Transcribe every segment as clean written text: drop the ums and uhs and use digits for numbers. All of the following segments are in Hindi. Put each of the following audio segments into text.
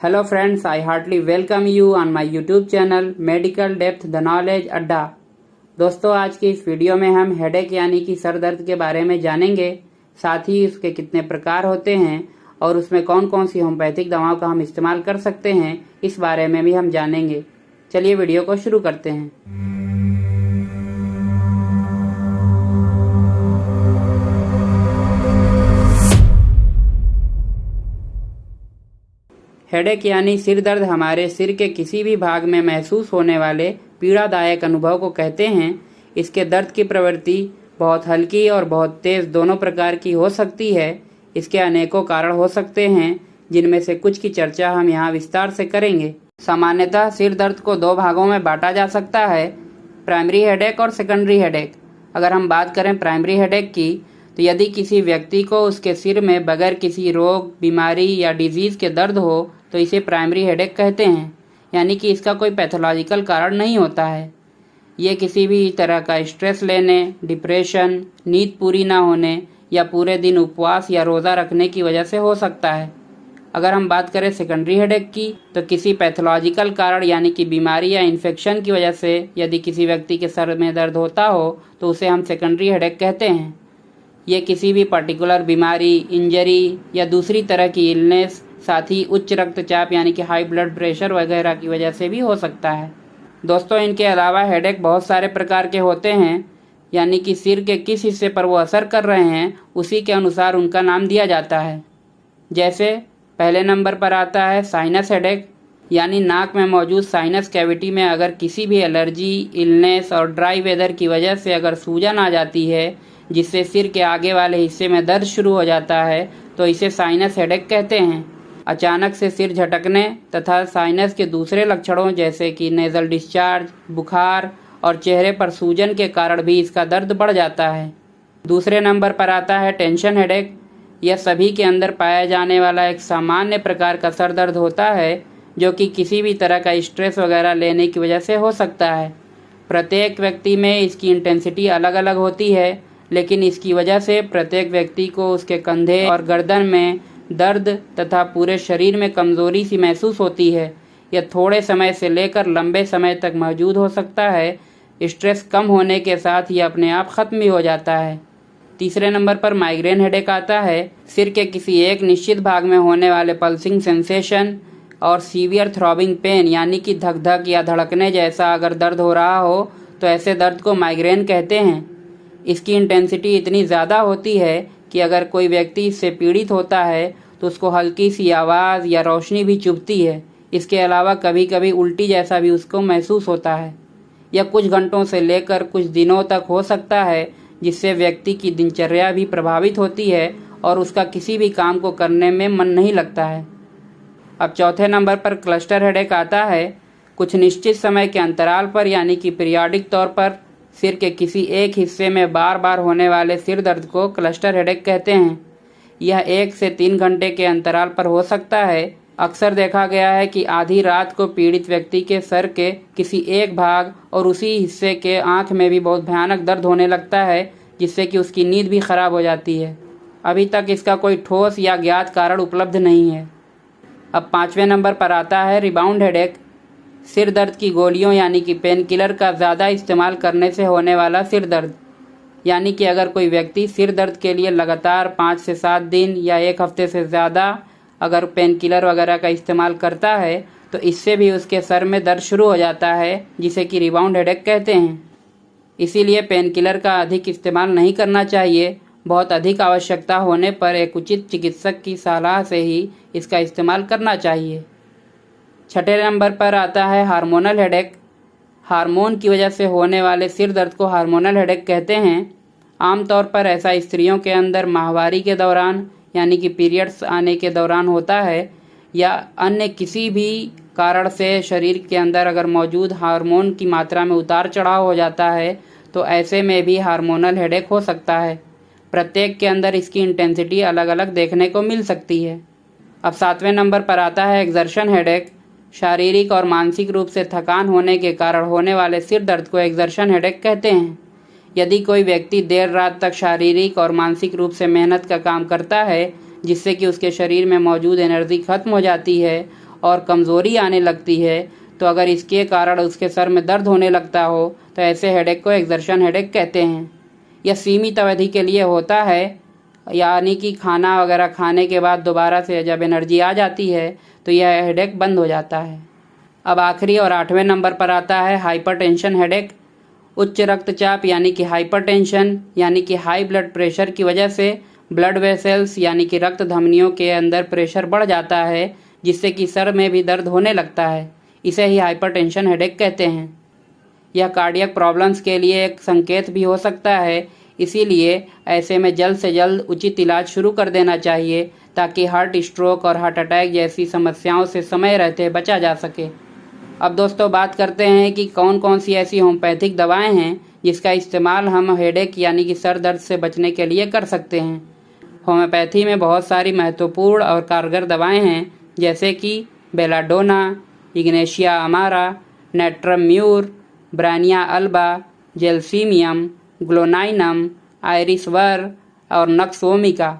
Hello friends, I heartily welcome you on my YouTube channel Medical Depth the Knowledge अड्डा। दोस्तों, आज की इस वीडियो में हम हेडेक यानी कि सर दर्द के बारे में जानेंगे, साथ ही उसके कितने प्रकार होते हैं और उसमें कौन कौन सी होम्योपैथिक दवाओं का हम इस्तेमाल कर सकते हैं, इस बारे में भी हम जानेंगे। चलिए वीडियो को शुरू करते हैं। हेडेक यानी सिर दर्द हमारे सिर के किसी भी भाग में महसूस होने वाले पीड़ादायक अनुभव को कहते हैं। इसके दर्द की प्रवृत्ति बहुत हल्की और बहुत तेज दोनों प्रकार की हो सकती है। इसके अनेकों कारण हो सकते हैं, जिनमें से कुछ की चर्चा हम यहाँ विस्तार से करेंगे। सामान्यतः सिर दर्द को दो भागों में बांटा जा सकता है, प्राइमरी हेडेक और सेकेंडरी हेडेक। अगर हम बात करें प्राइमरी हेडेक की, तो यदि किसी व्यक्ति को उसके सिर में बगैर किसी रोग, बीमारी या डिजीज़ के दर्द हो तो इसे प्राइमरी हेडेक कहते हैं, यानी कि इसका कोई पैथोलॉजिकल कारण नहीं होता है। ये किसी भी तरह का स्ट्रेस लेने, डिप्रेशन, नींद पूरी ना होने या पूरे दिन उपवास या रोज़ा रखने की वजह से हो सकता है। अगर हम बात करें सेकेंडरी हेडेक की, तो किसी पैथोलॉजिकल कारण यानी कि बीमारी या इन्फेक्शन की वजह से यदि किसी व्यक्ति के सर में दर्द होता हो तो उसे हम सेकेंडरी हेडेक कहते हैं। ये किसी भी पर्टिकुलर बीमारी, इंजरी या दूसरी तरह की इलनेस, साथ ही उच्च रक्तचाप यानी कि हाई ब्लड प्रेशर वगैरह की वजह से भी हो सकता है। दोस्तों, इनके अलावा हेडेक बहुत सारे प्रकार के होते हैं, यानी कि सिर के किस हिस्से पर वो असर कर रहे हैं उसी के अनुसार उनका नाम दिया जाता है। जैसे पहले नंबर पर आता है साइनस हेडेक, यानी नाक में मौजूद साइनस कैविटी में अगर किसी भी एलर्जी, इलनेस और ड्राई वेदर की वजह से अगर सूजन आ जाती है, जिससे सिर के आगे वाले हिस्से में दर्द शुरू हो जाता है, तो इसे साइनस हेडेक कहते हैं। अचानक से सिर झटकने तथा साइनस के दूसरे लक्षणों जैसे कि नेज़ल डिस्चार्ज, बुखार और चेहरे पर सूजन के कारण भी इसका दर्द बढ़ जाता है। दूसरे नंबर पर आता है टेंशन हेडेक। यह सभी के अंदर पाया जाने वाला एक सामान्य प्रकार का सर दर्द होता है, जो कि किसी भी तरह का स्ट्रेस वगैरह लेने की वजह से हो सकता है। प्रत्येक व्यक्ति में इसकी इंटेंसिटी अलग अलग होती है, लेकिन इसकी वजह से प्रत्येक व्यक्ति को उसके कंधे और गर्दन में दर्द तथा पूरे शरीर में कमजोरी सी महसूस होती है। यह थोड़े समय से लेकर लंबे समय तक मौजूद हो सकता है। स्ट्रेस कम होने के साथ ही अपने आप खत्म भी हो जाता है। तीसरे नंबर पर माइग्रेन हेडेक आता है। सिर के किसी एक निश्चित भाग में होने वाले पल्सिंग सेंसेशन और सीवियर थ्रॉबिंग पेन यानी कि धक धक या धड़कने जैसा अगर दर्द हो रहा हो तो ऐसे दर्द को माइग्रेन कहते हैं। इसकी इंटेंसिटी इतनी ज़्यादा होती है कि अगर कोई व्यक्ति इससे पीड़ित होता है तो उसको हल्की सी आवाज़ या रोशनी भी चुभती है। इसके अलावा कभी कभी उल्टी जैसा भी उसको महसूस होता है। यह कुछ घंटों से लेकर कुछ दिनों तक हो सकता है, जिससे व्यक्ति की दिनचर्या भी प्रभावित होती है और उसका किसी भी काम को करने में मन नहीं लगता है। अब चौथे नंबर पर क्लस्टर हेडेक आता है। कुछ निश्चित समय के अंतराल पर यानी कि पीरियाडिक तौर पर सिर के किसी एक हिस्से में बार बार होने वाले सिर दर्द को क्लस्टर हेडेक कहते हैं। यह 1 से 3 घंटे के अंतराल पर हो सकता है। अक्सर देखा गया है कि आधी रात को पीड़ित व्यक्ति के सर के किसी एक भाग और उसी हिस्से के आंख में भी बहुत भयानक दर्द होने लगता है, जिससे कि उसकी नींद भी खराब हो जाती है। अभी तक इसका कोई ठोस या ज्ञात कारण उपलब्ध नहीं है। अब 5वें नंबर पर आता है रिबाउंड हेडेक। सिर दर्द की गोलियों यानी कि पेन किलर का ज़्यादा इस्तेमाल करने से होने वाला सिर दर्द, यानी कि अगर कोई व्यक्ति सिर दर्द के लिए लगातार 5 से 7 दिन या 1 हफ्ते से ज़्यादा अगर पेन किलर वगैरह का इस्तेमाल करता है तो इससे भी उसके सर में दर्द शुरू हो जाता है, जिसे कि रिबाउंड हेडेक कहते हैं। इसीलिए पेन किलर का अधिक इस्तेमाल नहीं करना चाहिए। बहुत अधिक आवश्यकता होने पर एक उचित चिकित्सक की सलाह से ही इसका इस्तेमाल करना चाहिए। छठे नंबर पर आता है हार्मोनल हेडेक। हार्मोन की वजह से होने वाले सिर दर्द को हार्मोनल हेडेक कहते हैं। आमतौर पर ऐसा स्त्रियों के अंदर माहवारी के दौरान यानी कि पीरियड्स आने के दौरान होता है, या अन्य किसी भी कारण से शरीर के अंदर अगर मौजूद हार्मोन की मात्रा में उतार चढ़ाव हो जाता है तो ऐसे में भी हार्मोनल हेडेक हो सकता है। प्रत्येक के अंदर इसकी इंटेंसिटी अलग अलग देखने को मिल सकती है। अब 7वें नंबर पर आता है एक्सर्शन हेडेक। शारीरिक और मानसिक रूप से थकान होने के कारण होने वाले सिर दर्द को एक्सर्शन हेडेक कहते हैं। यदि कोई व्यक्ति देर रात तक शारीरिक और मानसिक रूप से मेहनत का काम करता है, जिससे कि उसके शरीर में मौजूद एनर्जी खत्म हो जाती है और कमज़ोरी आने लगती है, तो अगर इसके कारण उसके सर में दर्द होने लगता हो तो ऐसे हेडेक को एक्सर्शन हेडेक कहते हैं। यह सीमित अवधि के लिए होता है, यानी कि खाना वगैरह खाने के बाद दोबारा से जब एनर्जी आ जाती है तो यह हेडेक बंद हो जाता है। अब आखिरी और 8वें नंबर पर आता है हाइपरटेंशन हेडेक। उच्च रक्तचाप यानी कि हाइपरटेंशन यानी कि हाई ब्लड प्रेशर की वजह से ब्लड वेसल्स यानी कि रक्त धमनियों के अंदर प्रेशर बढ़ जाता है, जिससे कि सर में भी दर्द होने लगता है। इसे ही हाइपरटेंशन हेडेक कहते हैं। यह कार्डियक प्रॉब्लम्स के लिए एक संकेत भी हो सकता है, इसीलिए ऐसे में जल्द से जल्द उचित इलाज शुरू कर देना चाहिए ताकि हार्ट स्ट्रोक और हार्ट अटैक जैसी समस्याओं से समय रहते बचा जा सके। अब दोस्तों बात करते हैं कि कौन कौन सी ऐसी होम्योपैथिक दवाएं हैं जिसका इस्तेमाल हम हेडेक यानी कि सर दर्द से बचने के लिए कर सकते हैं। होम्योपैथी में बहुत सारी महत्वपूर्ण और कारगर दवाएं हैं, जैसे कि बेलाडोना, इग्नेशिया अमारा, natrum mur, bryonia alba, gelsemium, ग्लोनाइनम, आयरिसवर और नक्सोमिका।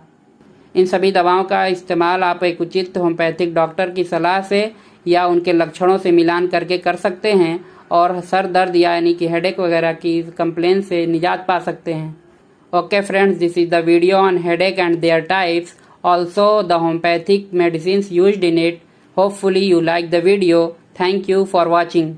इन सभी दवाओं का इस्तेमाल आप एक उचित होम्योपैथिक डॉक्टर की सलाह से या उनके लक्षणों से मिलान करके कर सकते हैं और सर दर्द यानी कि हेडेक वगैरह की कंप्लेन से निजात पा सकते हैं। Okay friends, this is the video on headache and there types, also the homeopathic medicines used in it. Hopefully you like the video. Thank you for watching.